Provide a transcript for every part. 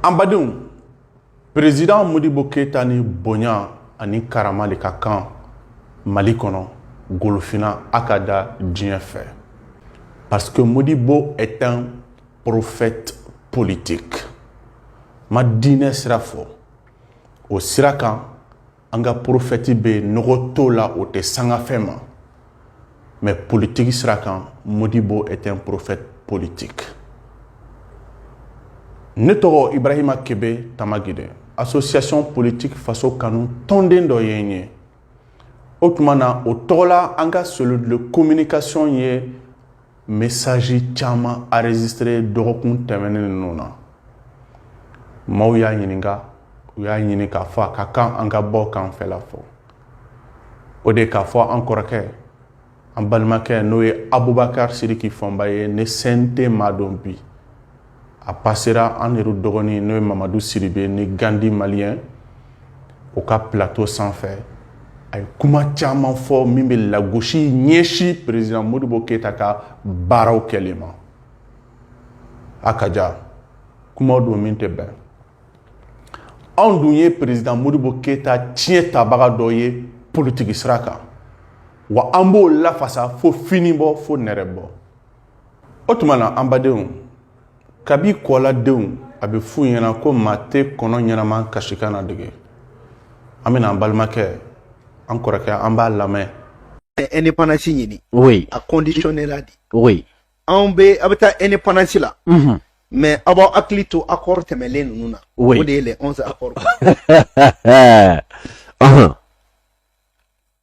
Ambadou, président Modibo Keïta ni bonya ani karama le ka kan Mali kono golofina akada diɲɛ fɛ. Parce que Modibo est un prophète politique. Ma diinɛ sira fɔ o sira kan an ka prophète be nɔgɔ t'o la o tɛ sanga fɛn ma. Mais politique sira kan Modibo est un prophète politique. Ne tɔgɔ Ibrahima Kebe Tamagide, association politique faso kanu tɔnden dɔ ye n ye. O tuma na o tɔgɔ la an ka cellule de communication ye message caman enregistré dɔgɔkun tɛmɛnen ninnu na. Maaw y'a ɲininka, u y'a ɲini k'a fɔ a ka kan an ka bɔ kanfɛla fɔ. O de k'a fɔ an kɔrɔkɛ, an balimakɛ n'o ye Abubakar Siriki Fɔnba ye ne CNT m'a dɔn bi. A passera an yɛrɛ dɔgɔnin n'o ye Mamadou Siribe ni Gandi malien o ka plateau sanfɛ. A ye kuma caman fɔ min bɛ lagosi ɲɛsi président Modibo Keïta ka baaraw kɛli ma. A ka ja, kumaw don min tɛ bɛn. Anw dun ye président Modibo Keïta tiɲɛ tabaga dɔ ye politique sira kan. Wa an b'o lafasa fo fini bɔ fo nɛrɛ bɔ. O tuma na an badenw, kabi kɔladenw a bɛ f'u ɲɛna ko maa tɛ kɔnɔ ɲɛnama kasi kan na dege. An bɛna an balimakɛ, an kɔrɔkɛ, an b'a lamɛn. Indépendance ɲini. Oui. A conditionné la di. Oui. An bɛ a bɛ taa indépendance la. Mais a b'aw hakili to accord tɛmɛlen ninnu na. Oui. O de ye les 11 accords.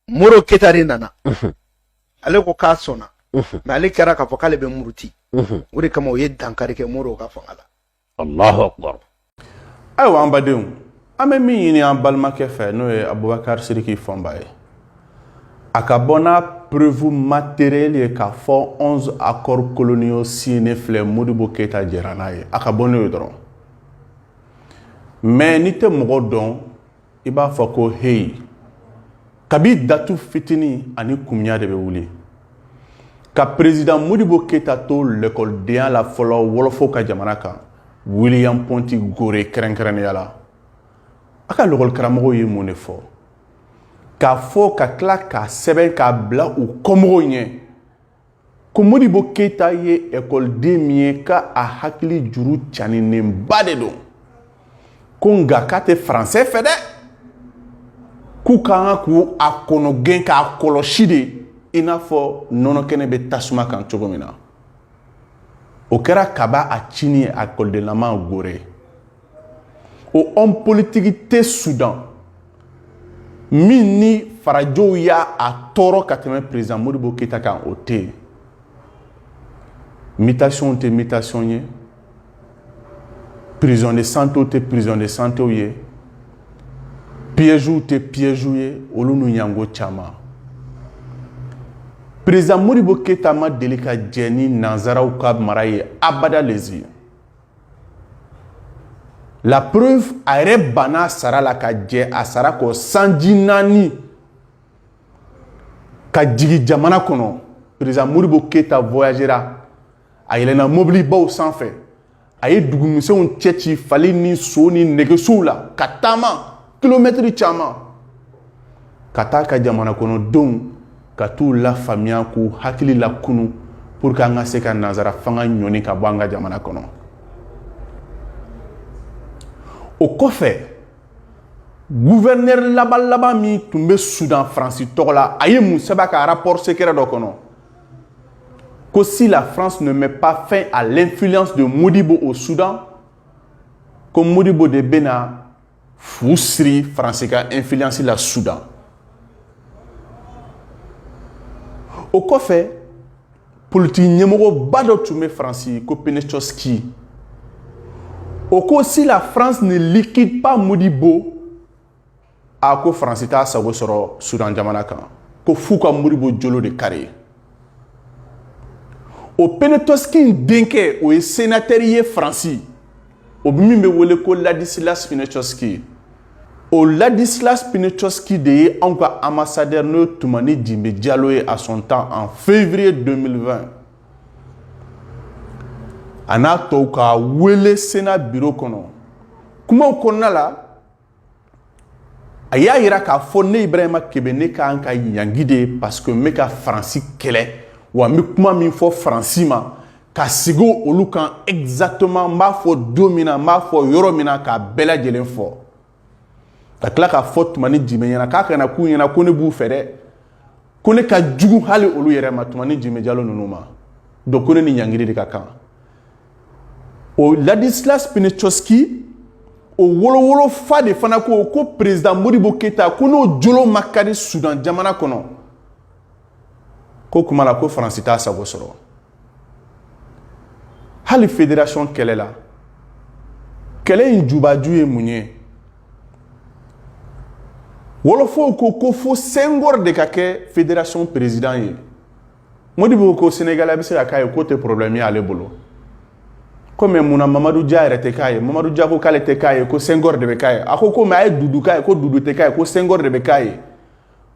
Modibo Keïta de nana. Ale ko k'a sɔnna. Mais ale kɛra k'a fɔ k'ale bɛ muruti. O de kama o ye dankari kɛ Modibo ka fanga la. Allahu Akbar. Ayiwa an badenw, an bɛ min ɲini an balimakɛ fɛ n'o ye Abubakar Siriki Fɔnba ye. A ka bɔ n'a preuve matérielle ye k'a fɔ 11 accords coloniaux signés filɛ Modibo Keïta jɛra n'a ye. A ka bɔ n'o ye dɔrɔn. Mais n'i tɛ mɔgɔ dɔn, i b'a fɔ ko hey, kabi datu fitini ani kumuya de bɛ wuli. Ka président Modibo Keïta to l'écoledenya la fɔlɔ wɔlɔfɔw ka jamana kan, William Ponty Gore kɛrɛnkɛrɛnnenya la. A ka l'école karamɔgɔw ye mun de fɔ? K'a fɔ ka tila k'a sɛbɛn k'a bila u kɔmɔgɔw ɲɛ ko Modibo Keïta ye écoleden min ye k'a hakili juru caninenba de don. Ko nka k'a tɛ français fɛ dɛ. K'u kan ka k'u a kɔnɔ gɛn k'a kɔlɔsi de. I n'a fɔ nɔnɔkɛnɛ bɛ tasuma kan cogo min na. O kɛra kaba a cini a écoledenlama Gore. O homme politique tɛ Soudan min ni farajɛw y'a tɔɔrɔ ka tɛmɛ président Modibo Keïta kan o tɛ yen. Mutation tɛ mutation ye, prison de santé tɛ prison de santé ye, piège tɛ piège ye, olu n'u ɲango caman. Président Modibo Keïta ma deli ka jɛ ni nanzaraw ka mara ye abada lezi. La preuve, a yɛrɛ banna sara la ka jɛ a sara kɔ sanji 4 ka jigin jamana kɔnɔ. Président Modibo Keïta voyagera, a yɛlɛnna mobili baw sanfɛ, a ye dugumisɛnw cɛci fali ni so ni nɛgɛsow la ka taama kilomɛtiri caman ka taa ka jamana kɔnɔdenw ka t'u la faamuya k'u hakili la kunu pour que an ka se ka nanzara fanga ɲɔni ka bɔ an ka jamana kɔnɔ. O kɔfɛ, gouverneur laban min tun bɛ Soudan Faransi tɔgɔ la, a ye mun sɛbɛn a ka rapport secret dɔ kɔnɔ ko si la France ne met pas fin à l'influence de Modibo au Soudan, ko Modibo de bɛna fu siri Faransi ka influence la Soudan. O kɔfɛ, politique ɲɛmɔgɔba dɔ tun bɛ Faransi ko Penichowski. O ko si la France ne liquide pas Modibo, a ko Faransi t'a sago sɔrɔ Soudan jamana kan, ko f'u ka Modibo jolo de kari. O Penichowski denkɛ o ye sénateur ye Faransi, o min bɛ wele ko Ladislas Penichowski. O Ladislas Penichowski de ye anw ka ambassadeur n'o Toumani Djimbe Diallo ye à son temps en février 2020. A n'a tɔw ka wele Sénat bureau kɔnɔ kuma konna la a y'a yira k'a fɔ ne Ibrahima Kebe ne kan ka yangi de parce que me ka Faransi kɛlɛ wa me kuma min fɔ Faransi ma ka sigi olu kan exactement n b'a fɔ don min na n b'a fɔ yɔrɔ min na k'a bɛɛ lajɛlen fɔ ka tila k'a fɔ Tumani Jime ɲɛna k'a kana k'u ɲɛna ko ne b'u fɛ dɛ ko ne ka jugu hali olu yɛrɛ ma Tumani Jime Jalo ninnu ma donc ko ne ni ɲangiri de ka kan o Ladislas Penichowski o wolowolo fa de fana ko président Modibo Keita ko n'o jolo ma kari Sudan jamana kɔnɔ ko kuma la ko Faransi t'a sago sɔrɔ hali fédération kɛlɛ la kɛlɛ in jubaju ye mun ye wolofow ko fo Senghor de ka kɛ fédération président ye Modibo ko Sénégal a bɛ se ka k'a ye k'o tɛ problème ye ale bolo comme munna Mamadou Dia yɛrɛ tɛ k'a ye Mamadou Dia ko k'ale tɛ k'a ye ko Senghor de bɛ k'a ye a ko mais a ye Dudu k'a ye ko Dudu tɛ k'a ye ko Senghor de bɛ k'a ye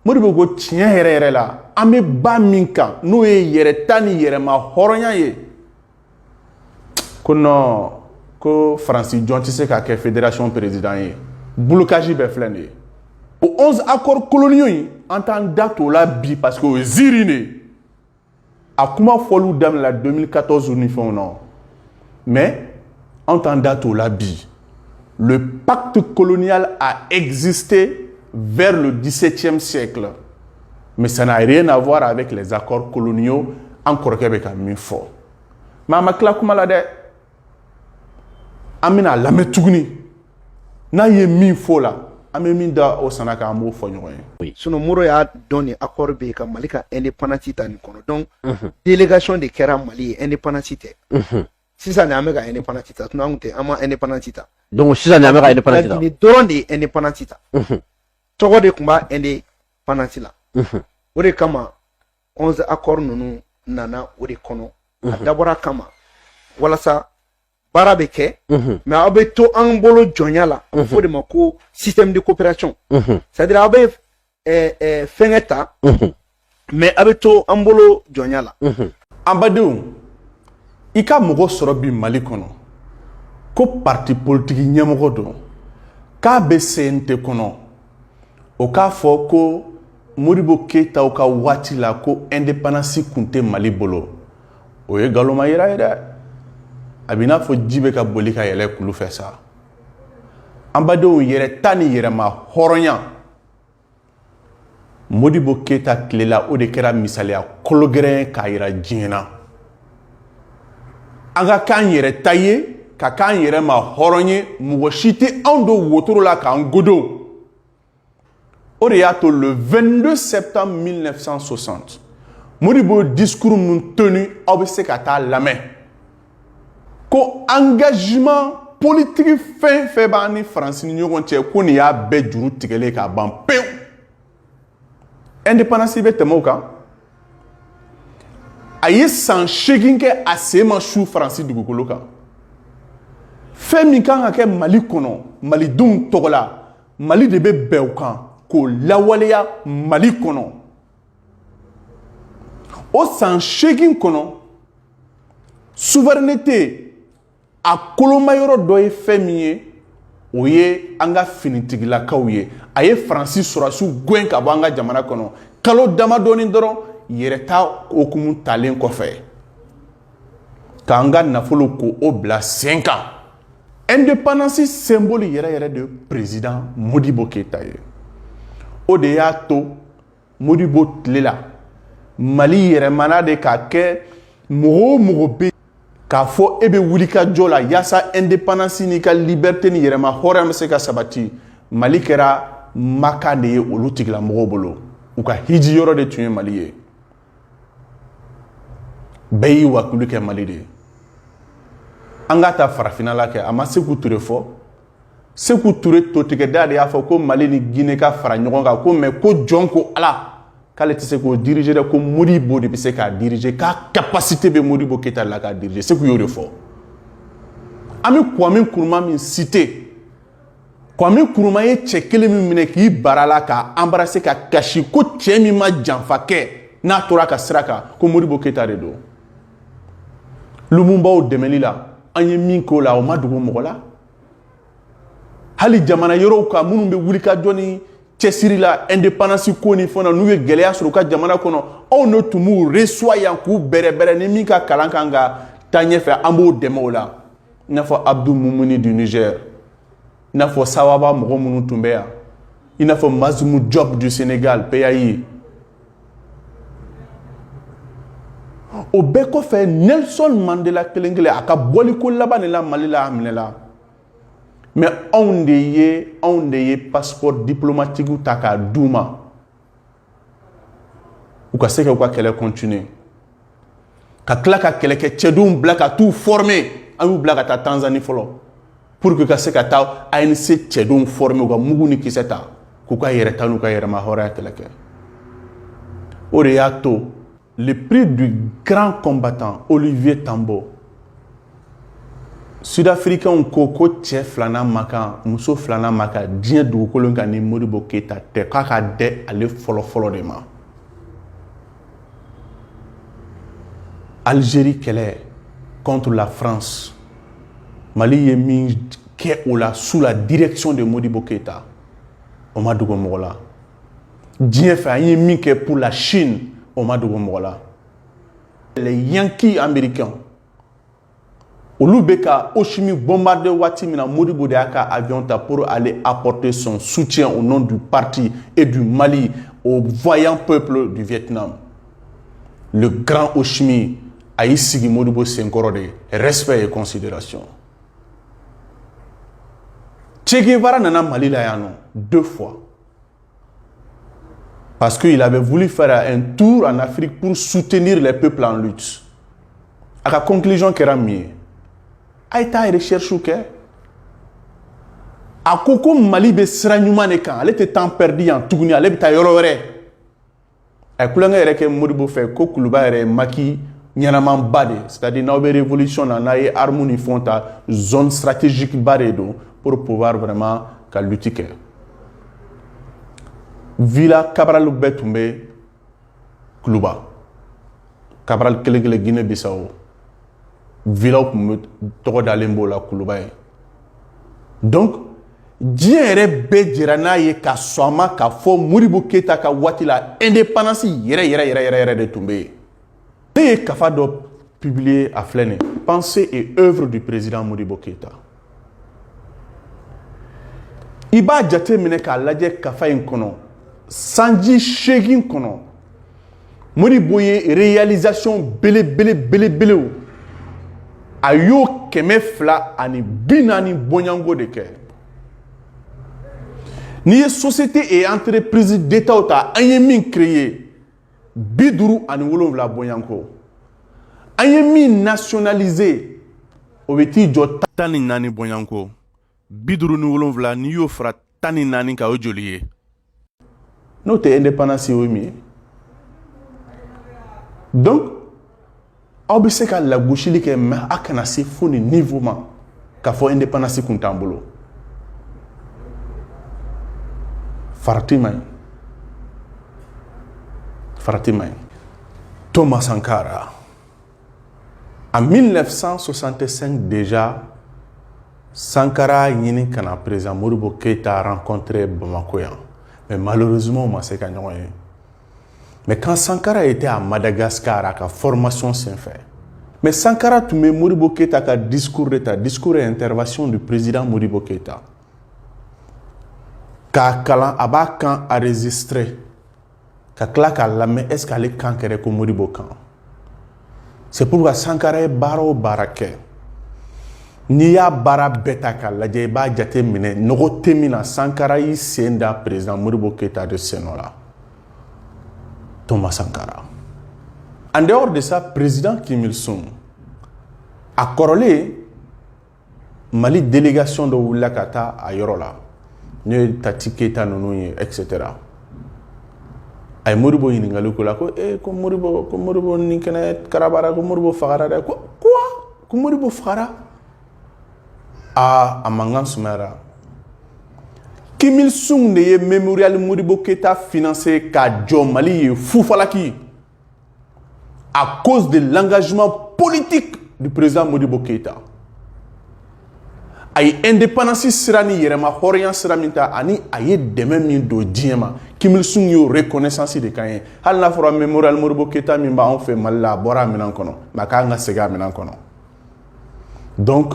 Modibo ko tiɲɛ yɛrɛ yɛrɛ la an bɛ ba min kan n'o ye yɛrɛta ni yɛrɛma hɔrɔnya ye ko non ko Faransi jɔn tɛ se ka kɛ fédération président ye blocage bɛɛ filɛ nin ye o 11 accords coloniaux in an t'an da t'o la bi parce que o ye ziiri de a kuma fɔliw daminɛna 2014 ni fɛnw na mais en t'en date au labi, le pacte colonial a existé vers le XVIIe siècle. Mais ça n'a rien à voir avec les accords coloniaux encore Québec a mis fort. Mais ma cla kuma la de amina la metugni na ye min fo la ame min da o sanaka amo fo ɲɔgɔn ye. Sinon Moro y'a donné accord be ka Mali ka indépendance ta ni kono. Donc délégation de kɛra Mali ye indépendance tɛ. Sisan an bɛ ka indépendance ta sinon an tɛ an ma indépendance ta. Donc sisan an bɛ ka indépendance ta. Ni dɔrɔn de ye indépendance ta. Tɔgɔ de tun b'a indépendance la. O de kama 11 accords ninnu nana o de kɔnɔ. A dabɔra kama walasa baara bɛ kɛ mais aw bɛ to an bolo jɔnya la a bɛ fɔ o de ma ko système de coopération. C'est-à-dire aw bɛ fɛnkɛ ta mais aw bɛ to an bolo jɔnya la. An badenw i ka mɔgɔ sɔrɔ bi Mali kɔnɔ ko parti politique ɲɛmɔgɔ don k'a bɛ CNT kɔnɔ o k'a fɔ ko Modibo Keita ka waati la ko indépendance kun tɛ Mali bolo o ye galoma yira ye dɛ a bɛ n'a fɔ ji bɛ ka boli ka yɛlɛ kulu fɛ sa an badenw yɛrɛ ta ni yɛrɛma hɔrɔnya Modibo Keita tilela o de kɛra misaliya kologɛrɛn k'a yira diɲɛ na an ka k'an yɛrɛ ta ye ka k'an yɛrɛ ma hɔrɔn ye mɔgɔ si tɛ anw don wotoro la k'an godon o de y'a to le 22 septembre 1960 Modibo discours min tenu aw bɛ se ka taa lamɛn ko engagement politique fɛn fɛn b'an ni Faransi ni ɲɔgɔn cɛ ko nin y'a bɛɛ juru tigɛlen k'a ban pewu indépendance bɛ tɛmɛ o kan a ye san 8 kɛ a sen ma su Faransi dugukolo kan fɛn min kan ka kɛ Mali kɔnɔ malidenw tɔgɔ la Mali de bɛ bɛn o kan k'o lawaleya Mali kɔnɔ o san 8 kɔnɔ souveraineté a kolomayɔrɔ dɔ ye fɛn min ye o ye an ka finitigilakaw ye a ye Faransi sɔrɔsiw gɛn ka bɔ an ka jamana kɔnɔ kalo damadɔni dɔrɔn yɛrɛta okumu talen kɔfɛ k'an ka nafolo ko o bila sen kan indépendance symbole yɛrɛ yɛrɛ de président Modibo Keita ye o de y'a to Modibo tile la Mali yɛrɛmana de ka kɛ mɔgɔ o mɔgɔ bɛ k'a fɔ e bɛ wuli ka jɔ la yaasa indépendance n'i ka liberté ni yɛrɛma hɔrɔnya bɛ se ka sabati Mali kɛra maka de ye olu tigilamɔgɔw bolo u ka hiji yɔrɔ de tun ye Mali ye bɛɛ y'i wakulu kɛ Mali de ye an ka taa farafinna la kɛ a ma Seku Ture fɔ Seku Ture totigɛda de y'a fɔ ko Mali ni Guinée ka fara ɲɔgɔn kan ko mais ko jɔn ko Ala k'ale tɛ se k'o diriger dɛ ko Modibo de bɛ se k'a diriger k'a capacité bɛ Modibo Keita la k'a diriger Seku y'o de fɔ an bɛ Kwame Nkrumah min cité Kwame Nkrumah ye cɛ kelen min minɛ k'i bara la k'a embrasser ka kasi ko cɛ min ma janfa kɛ n'a tora ka sira kan ko Modibo Keita de don Lumumbaw dɛmɛli la an ye min k'o la o ma dogo mɔgɔ la hali jamana yɔrɔw ka minnu bɛ wuli ka jɔ ni cɛsiri la indépendance ko ni fɛn na n'u ye gɛlɛya sɔrɔ u ka jamana kɔnɔ anw ne tun b'u reçoit yan k'u bɛrɛbɛrɛ ni min ka kalan kan ka taa ɲɛfɛ an b'o dɛmɛ o la i n'a fɔ Abdou Moumouni du Niger i n'a fɔ Sawaba mɔgɔ minnu tun bɛ yan i n'a fɔ Mazimou Diop du Sénégal PAI o bɛɛ kɔfɛ Nelson Mandela kelen kelen a ka bɔliko laban de la Mali la a minɛla mais anw de ye passeport diplomatique ta k'a d'u ma u ka se ka u ka kɛlɛ continuer ka tila ka kɛlɛkɛcɛdenw bila ka t'u former an y'u bila ka taa Tanzanie fɔlɔ pour que ka se ka taa ANC cɛdenw former u ka mugu ni kisɛ ta k'u ka yɛrɛ ta n'u ka yɛrɛma hɔrɔnya kɛlɛ kɛ o de y'a to le prix du grand combattant Olivier Tambo Sud-Africains ko cɛ filanan ma kan muso filanan ma kan diɲɛ dugukolo kan ni Modibo Keïta tɛ k'a ka dɛ ale fɔlɔ de ma Algérie kɛlɛ contre la France Mali ye min kɛ o la sous la direction de Modibo Keïta o ma dogo mɔgɔ la diɲɛ fɛ an ye min kɛ pour la Chine o ma dogo mɔgɔ la les Yankees américains olu bɛ ka Ho Chi Minh bombardé waati min na Modibo de y'a ka avion ta pour aller apporter son soutien au nom du parti et du Mali au vaillant peuple du Vietnam le grand Ho Chi Minh a y'i sigi Modibo senkɔrɔ de respect et considération Che Guevara nana Mali la yan nɔ 2 fois parce qu'il avait voulu faire un tour en Afrique pour soutenir les peuples en lutte a ka conclusion kɛra min ye a ye taa recherche kɛ a ko Mali bɛ sira ɲuman de kan ale tɛ temps perdu yan tuguni ale bɛ taa yɔrɔ wɛrɛ a ye kulonkɛ yɛrɛ kɛ Modibo fɛ ko Kuluba yɛrɛ ye maki ɲɛnamanba de c'est-à-dire n'aw bɛ révolution na n'a ye armes ni fɛnw ta zone stratégique ba de don pour pouvoir vraiment ka lutte kɛ Villa Cabral bɛɛ tun bɛ Kuluba Cabral kelen kelen Guinée Bissau Villa tun bɛ tɔgɔ dalen b'o la Kuluba ye donc diɲɛ yɛrɛ bɛɛ jɛra n'a ye ka sɔn a ma k'a fɔ Modibo Keïta ka waati la indépendance yɛrɛ de tun bɛ yen ne ye kafa dɔ publié a filɛ nin pensée et œuvre du président Modibo Keïta i b'a jate minɛ k'a lajɛ kafa in kɔnɔ sanji 8 kɔnɔ Modibo ye réalisation belebelew a y'o 240 bɔɲanko de kɛ n'i ye société et entreprise d'état ta an ye min créé 57 bɔɲanko an ye min nationalisé o bɛ t'i jɔ 14 bɔɲanko 57 n'i y'o fara 14 kan o joli ye n'o tɛ indépendance o min ye donc aw bɛ se ka lagosili kɛ mais a kana se fo ni niveau ma k'a fɔ indépendance kun t'an bolo farati man ɲi Thomas Sankara en 1965 déjà Sankara ɲini kana président Modibo Keïta rencontré Bamako yan mais malheureusement on ma se ka ɲɔgɔn ye mais quand Sankara était à Madagascar à la formation senfɛ mais Sankara tun bɛ Modibo Keïta ka discours et intervention du président Modibo Keïta k'a kalan a b'a kan enregistré ka tila k'a lamɛn est-ce que ale kan kɛra ko Modibo kan c'est pourquoi Sankara ye baara o baara kɛ n'i y'a baara bɛɛ ta k'a lajɛ i b'a jate minɛ nɔgɔ tɛ min na Sankara y'i sen da président Modibo Keïta de sen nɔ la Thomas Sankara en dehors de ça président Kim Il-sung a kɔrɔlen Mali délégation dɔ wulila ka taa a yɔrɔ la n'o ye Tati Keïta ninnu ye etc. a ye Modibo ɲininkali k'o la ko ko Modibo nin kɛnɛ karabara ko Modibo fagara dɛ ko quoi ko Modibo fagara a mankan sumayara Kim Il-sung de ye mémorial Modibo Keïta financé k'a jɔ Mali ye fufalaki à cause de l'engagement politique du président Modibo Keïta a ye indépendance sira ni yɛrɛma hɔrɔnya sira min ta ani a ye dɛmɛ min don diɲɛ ma Kim Il-sung y'o reconnaissance de kan ye hali n'a fɔra Mémorial Modibo Keïta min b'anw fɛ Mali la a bɔra a minɛn kɔnɔ mais a k'an ka segin a minɛn kɔnɔ donc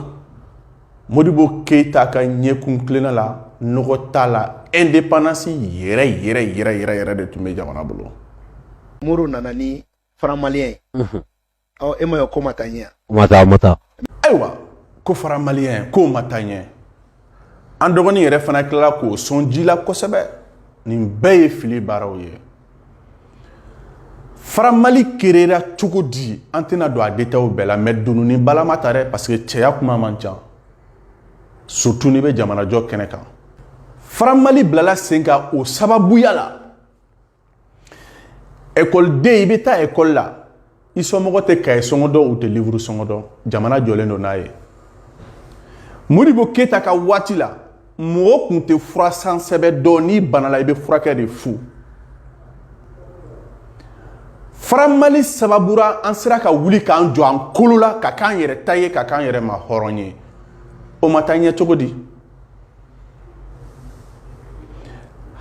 Modibo Keïta ka ɲɛkun tilenna la nɔgɔ t'a la indépendance yɛrɛ de tun bɛ jamana bolo. Moro nana ni Franc malien e ma ye ko ma taa ɲɛ mata ayiwa ko Franc malien k'o ma taa ɲɛ an dɔgɔnin yɛrɛ fana tilala k'o sɔn ji la kosɛbɛ nin bɛɛ ye fili baaraw ye Franc Mali créera cogo di an tɛna don a détails bɛɛ la mais dununi balama ta dɛ parce que cɛya kuma man ca surtout ni bɛ jamanajɔ kɛnɛ kan Franc Mali bilala sen kan o sababuya la écoleden i bɛ taa école la i somɔgɔ tɛ cahier sɔngɔ dɔn u tɛ livre sɔngɔ dɔn jamana jɔlen don n'a ye Modibo Keïta ka waati la mɔgɔ tun tɛ fura san sɛbɛn dɔn n'i bana la i bɛ furakɛ de fu Franc Mali sababura an sera ka wuli k'an jɔ an kolo la ka k'an yɛrɛ ta ye ka k'an yɛrɛ ma hɔrɔn ye o ma taa ɲɛ cogo di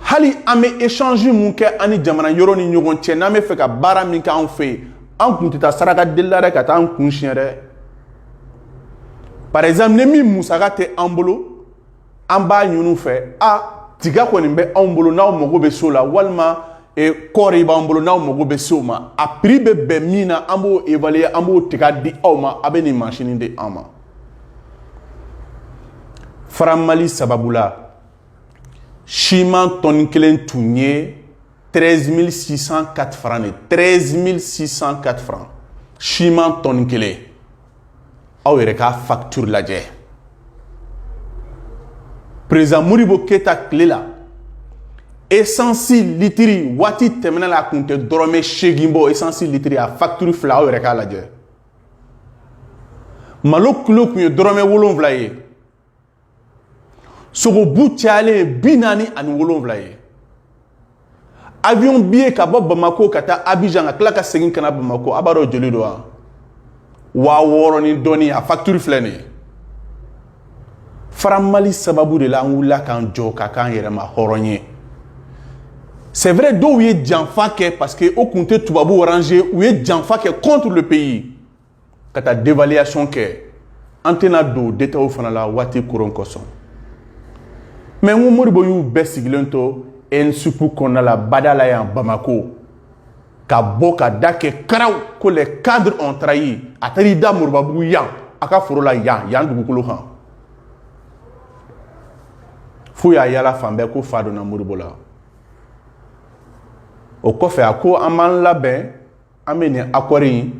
hali an bɛ échange mun kɛ an ni jamana yɔrɔ ni ɲɔgɔn cɛ n'an bɛ fɛ ka baara min kɛ an fɛ yen an kun tɛ taa saraka deli la dɛ ka taa an kun siɲɛ dɛ par exemple ni min musaka tɛ an bolo an b'a ɲini u fɛ tiga kɔni bɛ anw bolo n'aw mago bɛ so la walima kɔɔri b'an bolo n'aw mago bɛ se o ma a prix bɛ bɛn min na an b'o évaluer an b'o tiga di aw ma a bɛ nin machine di an ma Franc Mali sababu la ciment tonne kelen tun ye 13 604 francs de 13 604 francs ciment tonne kelen aw yɛrɛ ka facture lajɛ président Modibo Keïta tile la essence litiri waati tɛmɛna la a kun tɛ dɔrɔmɛ 8 bɔ essence litiri a facture fila aw yɛrɛ k'a lajɛ malo kilo kun ye dɔrɔmɛ 7 ye sogobu cayalen 47 ye avion billet ka bɔ Bamako ka taa Abidjan ka tila ka segin ka na Bamako a b'a dɔn joli don wa 6 ni dɔɔni a facture filɛ nin ye Franc Mali sababu de la an wulila k'an jɔ ka k'an yɛrɛ ma hɔrɔn ye c'est vrai dɔw ye janfa kɛ parce que o kun tɛ tubabu ranger u ye janfa kɛ contre le pays ka taa dévaluation kɛ an tɛna don détails fana la waati koron kosɔn mais n ko Modibo y'u bɛɛ sigilen to ENSUP kɔnɔna la bada la yan Bamako ka bɔ ka da kɛ karaw ko les cadres ont trahi a taara i da Moribabugu yan a ka foro la yan dugukolo kan fo y'a yala fan bɛɛ ko fa donna Modibo la o kɔfɛ a ko an b'an labɛn an bɛ nin accord in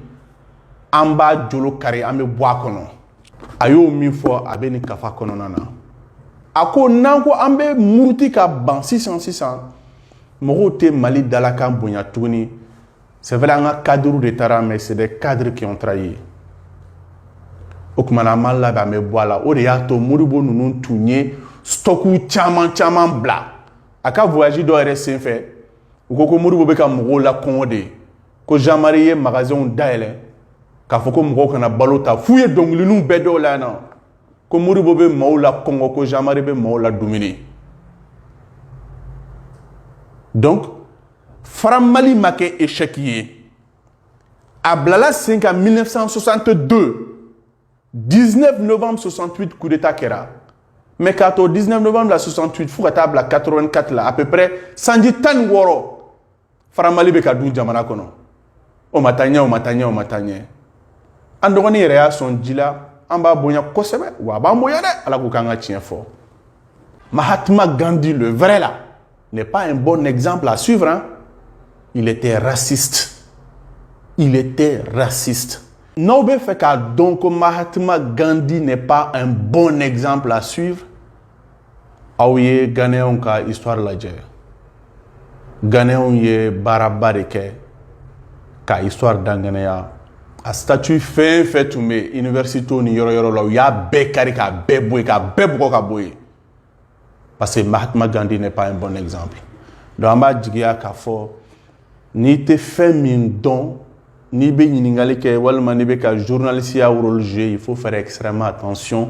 an b'a jolo kari an bɛ bɔ a kɔnɔ a y'o min fɔ a bɛ nin kafa kɔnɔna na a ko n'an ko an bɛ muruti ka ban sisan mɔgɔw tɛ Mali dalakan bonya tuguni c'est vrai an ka cadres de taara mais c'est des cadres qui ont trahi o tuma na an b'an labɛn an bɛ bɔ a la o de y'a to Modibo ninnu tun ye stocku caman bila a ka voyage dɔ yɛrɛ senfɛ u ko Modibo bɛ ka mɔgɔw la kɔngɔ de ko Jean-Marie ye magasinw dayɛlɛ k'a fɔ ko mɔgɔw kana balo ta f'u ye dɔnkiliniw bɛɛ dɔw la yan nɔ ko Modibo bɛ maaw la kɔngɔ ko Jean-Marie bɛ maaw la dumuni donc Franc Mali ma kɛ échec ye a bilala sen kan 1962 19 novembre 68 coup d'état kɛra mais k'a to 19 novembre la 68 fo ka taa bila 84 la à peu près sanji 16 Franc Mali bɛ ka dun jamana kɔnɔ o ma taa ɲɛ an dɔgɔnin yɛrɛ y'a sɔn ji la an b'a bonya kosɛbɛ wa a b'an bonya dɛ ala ko k'an ka tiɲɛ fɔ Mahatma Gandhi le vrai là n'est pas un bon exemple à suivre hein? Il était raciste n'aw bɛ fɛ k'a dɔn ko Mahatma Gandhi n'est pas un bon exemple à suivre aw ye Ghanéenw ka histoire lajɛ Ghanéenw ye baaraba de kɛ ka histoire danŋɛnɛya a statut fɛn fɛn tun bɛ université ni yɔrɔ la u y'a bɛɛ kari k'a bɛɛ bɔ yen k'a bɛɛ bugɔ ka bɔ yen parce que Mahatma Gandhi n'est pas un bon exemple donc an b'a jigiya k'a fɔ n'i tɛ fɛn min dɔn n'i bɛ ɲininkali kɛ walima n'i bɛ ka journaliste ya rôle jouer il faut faire extrêmement attention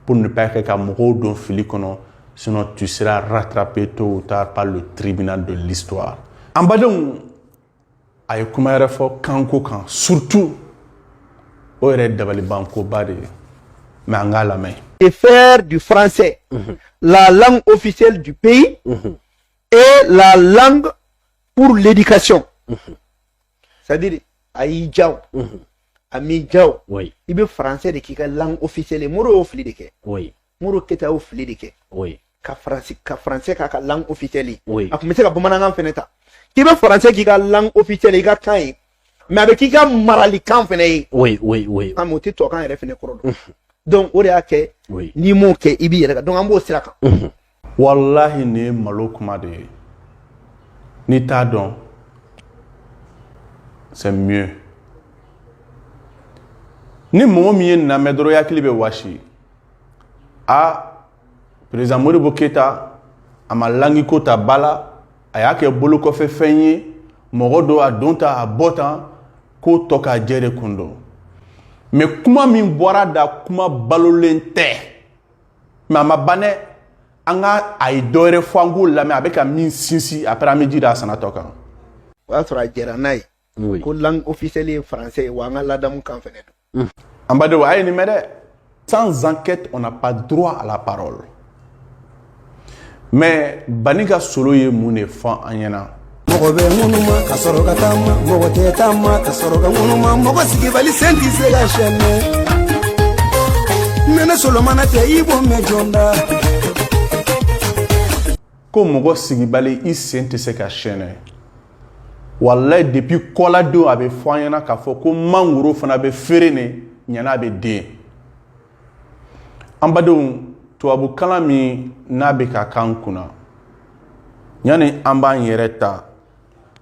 pour ne pas que mɔgɔw don fili kɔnɔ, sinon tu seras rattrapé tôt ou tard par le tribunal de l'histoire. En badenw, a ye kuma yɛrɛ fɔ kanko kan, surtout o yɛrɛ dabalibankoba de ye, mais an k'a lamɛn. Et faire du français la langue officielle du pays et la langue pour l'éducation. C'est-à-dire, aïe Djao, Ami Djao, Oui. il veut français de qui est langue officielle. Moro ofli de ke. Oui. Moro keta ofli de ke. Oui. Ka français ka langue officielle. Oui. A commencé ka bamanangan feneta. Qui veut français qui est langue officielle, il a kan. Mais avec qui a marali kan fene. Oui, oui, oui. Ka moti to kan yɛrɛ fene kɔrɔ. Donc o de y'a kɛ. Oui. Ni m'o kɛ i b'i yɛrɛ kan. Donc an b'o sira kan. Wallahi nin ye malo kuma de ye. N'i t'a dɔn, c'est mieux. Ni mɔgɔ min ye nin lamɛn dɔrɔn i hakili bɛ wasi. Président Modibo Keïta a ma langue ko ta ba la, a y'a kɛ bolokɔfɛ fɛn ye, mɔgɔ dɔ a don ta a bɔ tan, k'o tɔ k'a jɛ de kun don. Mais kuma min bɔra da kuma balolen tɛ. Mais a ma ban dɛ, an ka a ye dɔ wɛrɛ fɔ an k'o lamɛn a bɛ ka min sinsin après an bɛ ji da a sanatɔ kan. O y'a sɔrɔ a jɛra n'a ye. Oui. Ko langue officielle ye français ye wa an ka ladamu kan fɛnɛ don. En bas de vous, sans enquête, on n'a pas droit à la parole. Mais Banika Solo ye mune fan anyana. Mogo be munuma kasoroga tama mogo te tama kasoroga munuma mogo sigibali senti sega shene nene solomana te ibo me jonda Ko mogo sigibali I senti sega shene. Wallahi depuis kola do abe fan anyana ka fo ko mangoro fana be ferene nyana be de. Ambadou tuabu kalami nabe ka kankuna. Yani amba yereta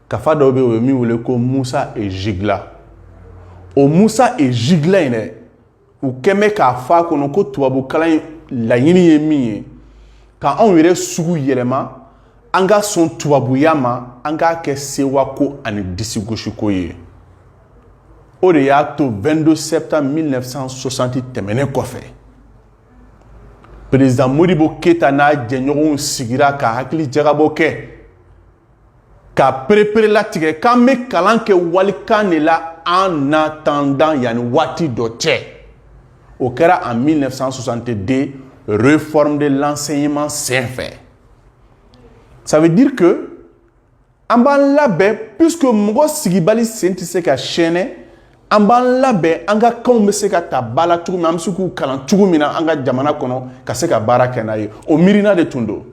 kafa dobe we mi wule ko Moussa et Jigla. O Moussa et Jigla ine ou keme ka fa kono ko tuabu kalami la yini ye mi ka on yere sugu yelema anga son tuabu yama anga ke sewa ko ani disigoshi ko ye. O de y'a to 22 septembre 1960 tɛmɛnen kɔfɛ. Président Modibo Keïta n'a jɛɲɔgɔnw sigira ka hakili jagabɔ kɛ ka perepere latigɛ k'an bɛ kalan kɛ walikan de la en attendant yani waati dɔ cɛ. O kɛra en 1962 réforme de l'enseignement senfɛ. Ça veut dire que an b'an labɛn puisque mɔgɔ sigibali sen tɛ se ka sɛnɛ. An b'an labɛn an ka kanw bɛ se ka ta ba la cogo min an bɛ se k'u kalan cogo min na an ka jamana kɔnɔ ka se ka baara kɛ n'a ye o miirina de tun don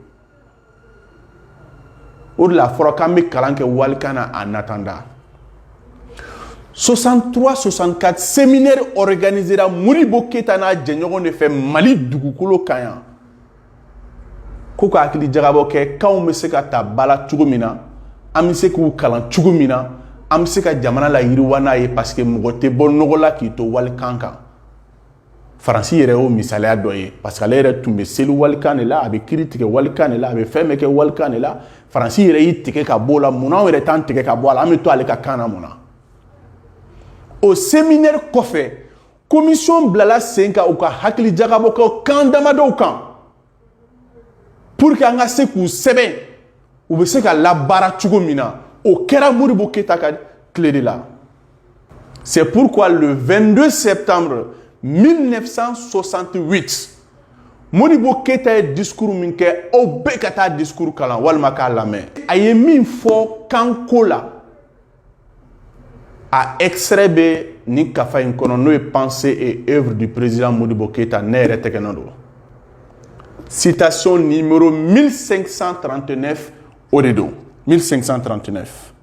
o de la fɔra k'an bɛ kalan kɛ walikan na en attendant 63-64 séminaire organisera Modibo Keïta n'a jɛɲɔgɔn de fɛ Mali dugukolo kan yan ko ka hakili jagabɔ kɛ kanw bɛ se ka ta ba la cogo min na an bɛ se k'u kalan cogo min na an bɛ se ka jamana la yiriwa n'a ye parce que mɔgɔ tɛ bɔ nɔgɔ la k'i to walikan kan Faransi yɛrɛ y'o misaliya dɔ ye parce que ale yɛrɛ tun bɛ seli walikan de la a bɛ kiiri tigɛ walikan de la a bɛ fɛn bɛɛ kɛ walikan de la Faransi yɛrɛ y'i tigɛ ka bɔ o la munna anw yɛrɛ t'an tigɛ ka bɔ a la an bɛ to ale ka kan na mun na o séminaire kɔfɛ commission bilala sen kan u ka hakili jagabɔ kɛ kan damadɔw kan pour que an ka se k'u sɛbɛn u bɛ se ka labaara cogo min na. Au kɛra Modibo Keïta ka clé de la. C'est pourquoi le 22 septembre 1968, Modibo Keïta ye discours min kɛ aw bɛɛ ka taa discours kalan walima k'a lamɛn. A ye min fɔ kanko la a extrait bɛ nin kafa in kɔnɔ n'o ye pensée et œuvre du président Modibo Keïta ne yɛrɛ tɛgɛnɔ don. Citation numéro 1539 o de don. 1539.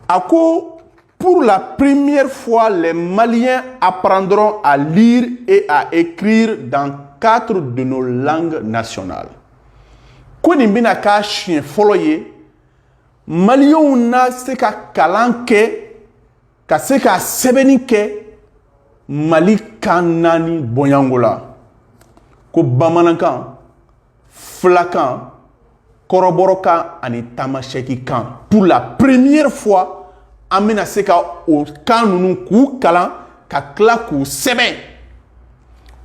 Ako, pour la première fois, les Maliens apprendront à lire et à écrire dans 4 de nos langues nationales. Ko nin bɛna k'a siɲɛ fɔlɔ ye, Maliens na se ka kalan kɛ, ka se ka sɛbɛnni kɛ Mali kan 4 bɔɲango la. Ko Bamanankan, Fulakan, kɔrɔbɔrɔkan ani tamasɛkikan pour la première fois an bɛna se ka o kan ninnu k'u kalan ka tila k'u sɛbɛn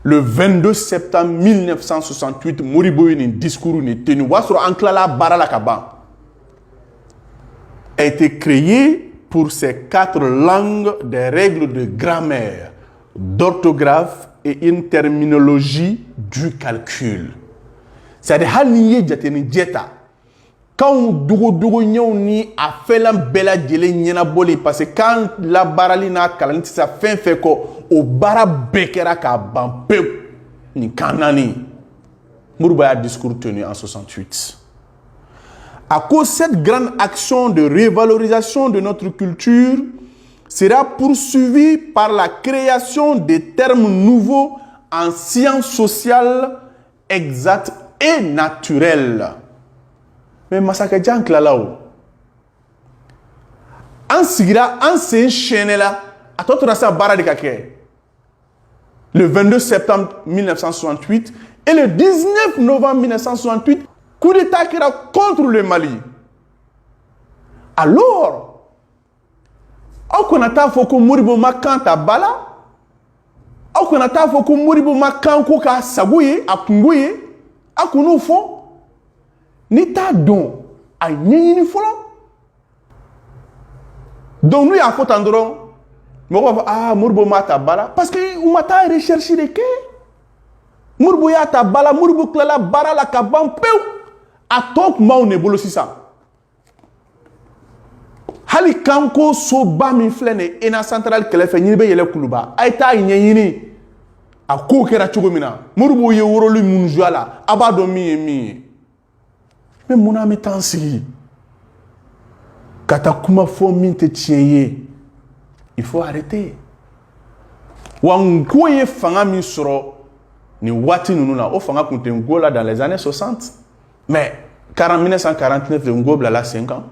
le 22 septembre 1968 Moribo a un discours tenu a été créé pour ces 4 langues, des règles de grammaire, d'orthographe et une terminologie du calcul. C'est-à-dire quand dogo ni a fait la belle nyena boli parce que quand la baralina kalani sa fin fait ko o bara bekera ka bampe ni kanani Moribo a discours tenu en 68. À cause de cette grande action de révalorisation de notre culture sera poursuivie par la création des termes nouveaux en sciences sociales exactes et naturelles. Mais Masaka Djank là-haut. En sigira, en s'est enchaîné là, à tout rasa bara de kake. Le 22 septembre 1968 et le 19 novembre 1968, coup d'état qui era contre le Mali. Alors, on connaît foko Moribo makanta bala, on connaît foko Moribo makanko ka saguye, akunguye, akunu fo. Ni ta don a nyini folo. Donc nous y a fait endroit Moribo mata bala parce que on m'a recherché de que Moribo ya ta bala Moribo klala bara la kaban peu a tok ma on ebolo sisa hali kanko so ba mi flene ena central kelefe nyini be yele kuluba ay ta nyini a ko kera chugomina Moribo ye worolu munjala abado mi mais mon ami tansi kata kuma fo minte tieye il faut arrêter wanko ye fanga mi soro ni wati nununa o fanga kunte ngola dans les années 60 mais 1949 de ngobla la 5 ans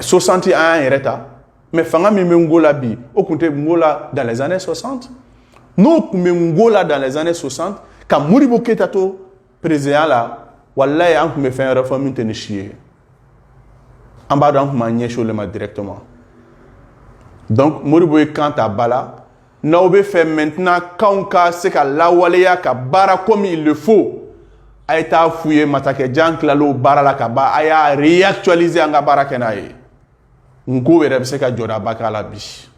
61 ereta mais fanga mi ngola bi o kunte ngola dans les années 60 non kume ngola dans les années 60 quand Moribo Ketato président là wallahi an me fait une réforme te chier en bas donc manier sur le directement donc Moribo quand à bala na obe fait maintenant quand ka c'est ka la waleya ka bara comme il le faut a été fouillé matake jank la lo bara la ka ba aya réactualiser anga bara kenaye ngo be c'est ka joda baka la bi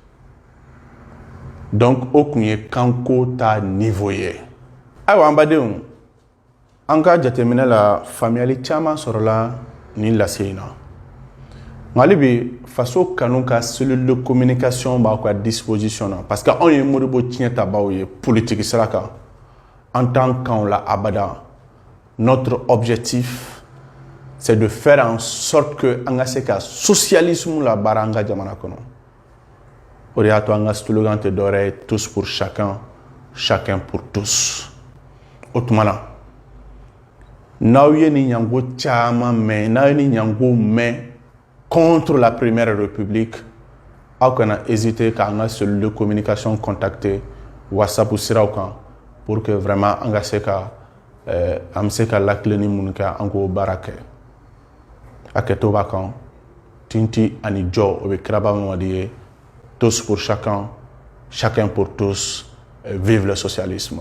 donc okunye kanko ta niveauye awa ambade Anka jatemina la famille chama sorola ni la seina. Ngalibi faso kanunka cellule de communication ba ko à disposition parce que on est Moribo tienta ba politique salaka en tant qu'on la abada. Notre objectif c'est de faire en sorte que anga seka socialisme la baranga jamana kono. Oriato anga slogan te dore tous pour chacun, chacun pour tous. Autrement Naouye ni nyango chama mais naouye ni nyango mais contre la première république a qu'on a hésité qu'à un seul de communication contacté WhatsApp ou Siraukan pour que vraiment angaseka amseka lakleni munka ango barake aketoba kan tinti ani jo obe kraba mwadiye tous pour chacun chacun pour tous vive le socialisme.